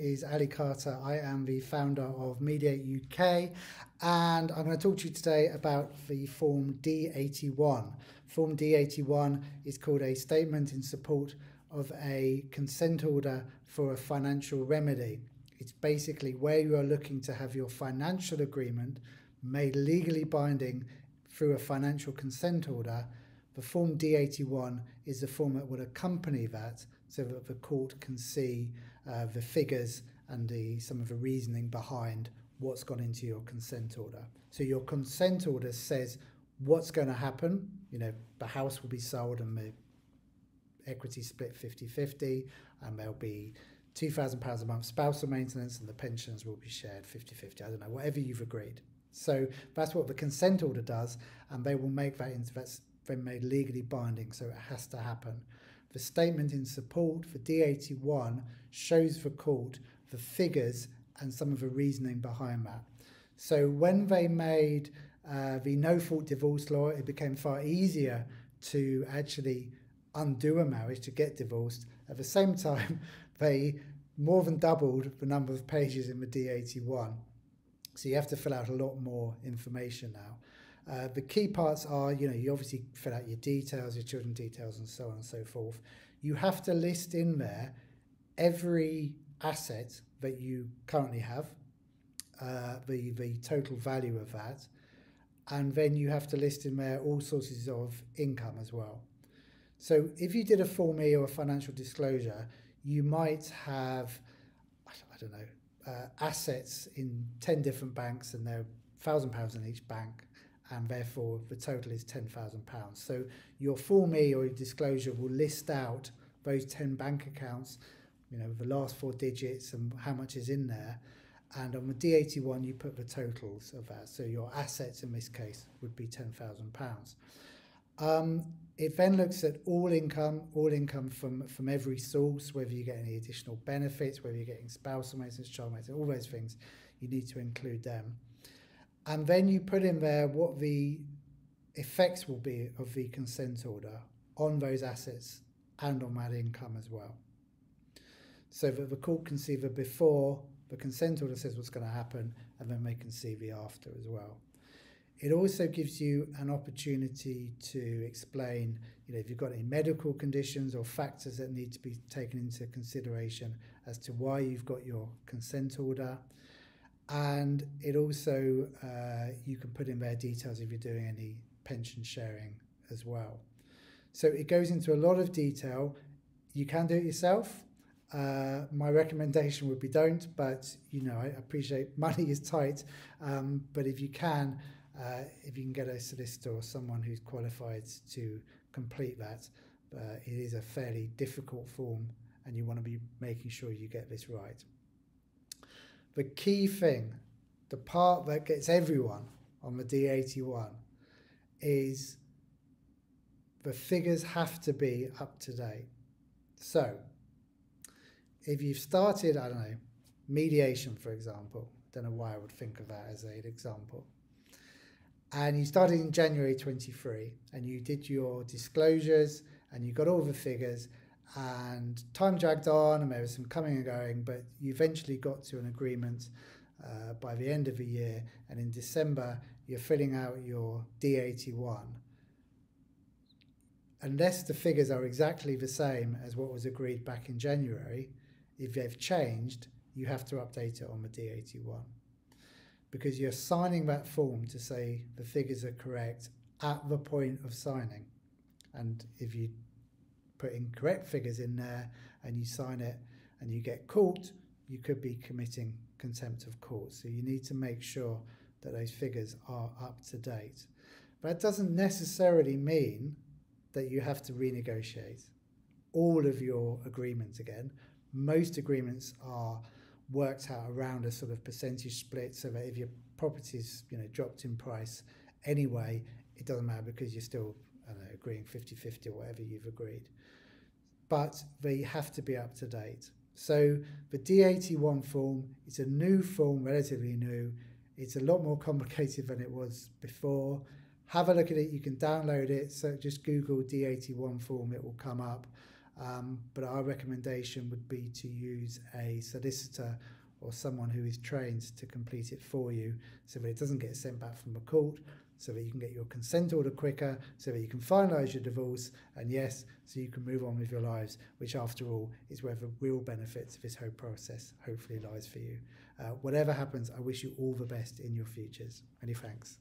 is Ali Carter. I am the founder of Mediate UK, and I'm going to talk to you today about the Form D81. Form D81 is called a statement in support of a consent order for a financial remedy. It's basically where you are looking to have your financial agreement made legally binding through a financial consent order. The Form D81 is the form that will accompany that, so that the court can see the figures and some of the reasoning behind what's gone into your consent order. So your consent order says what's going to happen. You know, the house will be sold and the equity split 50-50, and there'll be £2,000 a month spousal maintenance, and the pensions will be shared 50-50. I don't know, whatever you've agreed. So that's what the consent order does, and they will make that into that's been made legally binding, so it has to happen. The statement in support for D81 shows the court the figures and some of the reasoning behind that. So when they made the no-fault divorce law, it became far easier to actually undo a marriage, to get divorced. At the same time, they more than doubled the number of pages in the D81. So you have to fill out a lot more information now. The key parts are, you obviously fill out your details, your children's details, and so on and so forth. You have to list in there every asset that you currently have, the total value of that, and then you have to list in there all sources of income as well. So if you did a Form E or a financial disclosure, you might have, I don't know, assets in 10 different banks, and they're £1,000 in each bank, and therefore the total is £10,000. So your Form E or your disclosure will list out those 10 bank accounts, the last 4 digits and how much is in there. And on the D81, you put the totals of that. So your assets in this case would be £10,000. It then looks at all income from every source, whether you get any additional benefits, whether you're getting spousal maintenance, child maintenance, all those things, you need to include them. And then you put in there what the effects will be of the consent order on those assets and on that income as well. So that the court can see the before, the consent order says what's going to happen, and then they can see the after as well. It also gives you an opportunity to explain, if you've got any medical conditions or factors that need to be taken into consideration as to why you've got your consent order. And it also, you can put in there details if you're doing any pension sharing as well. So it goes into a lot of detail. You can do it yourself. My recommendation would be don't, but I appreciate money is tight. But if you can get a solicitor or someone who's qualified to complete that, it is a fairly difficult form, and you want to be making sure you get this right. The key thing, the part that gets everyone on the D81, is the figures have to be up to date. So if you've started, I don't know, mediation, for example, don't know why I would think of that as an example, and you started in January 23, and you did your disclosures, and you got all the figures, and time dragged on, and there was some coming and going, but you eventually got to an agreement by the end of the year, and in December you're filling out your D81. Unless the figures are exactly the same as what was agreed back in January, if they've changed, you have to update it on the D81. Because you're signing that form to say the figures are correct at the point of signing. And if you put incorrect figures in there and you sign it and you get caught, you could be committing contempt of court. So you need to make sure that those figures are up to date. That doesn't necessarily mean that you have to renegotiate all of your agreements again. Most agreements are worked out around a sort of percentage split, so that if your property's dropped in price anyway, it doesn't matter because you're still agreeing 50-50 or whatever you've agreed. But they have to be up to date. So the D81 form, it's a new form, relatively new. It's a lot more complicated than it was before. Have a look at it. You can download it. So just Google D81 form, it will come up. But our recommendation would be to use a solicitor or someone who is trained to complete it for you, so that it doesn't get sent back from the court, so that you can get your consent order quicker, so that you can finalise your divorce, and yes, so you can move on with your lives, which after all is where the real benefits of this whole process hopefully lies for you. Whatever happens, I wish you all the best in your futures. Many thanks.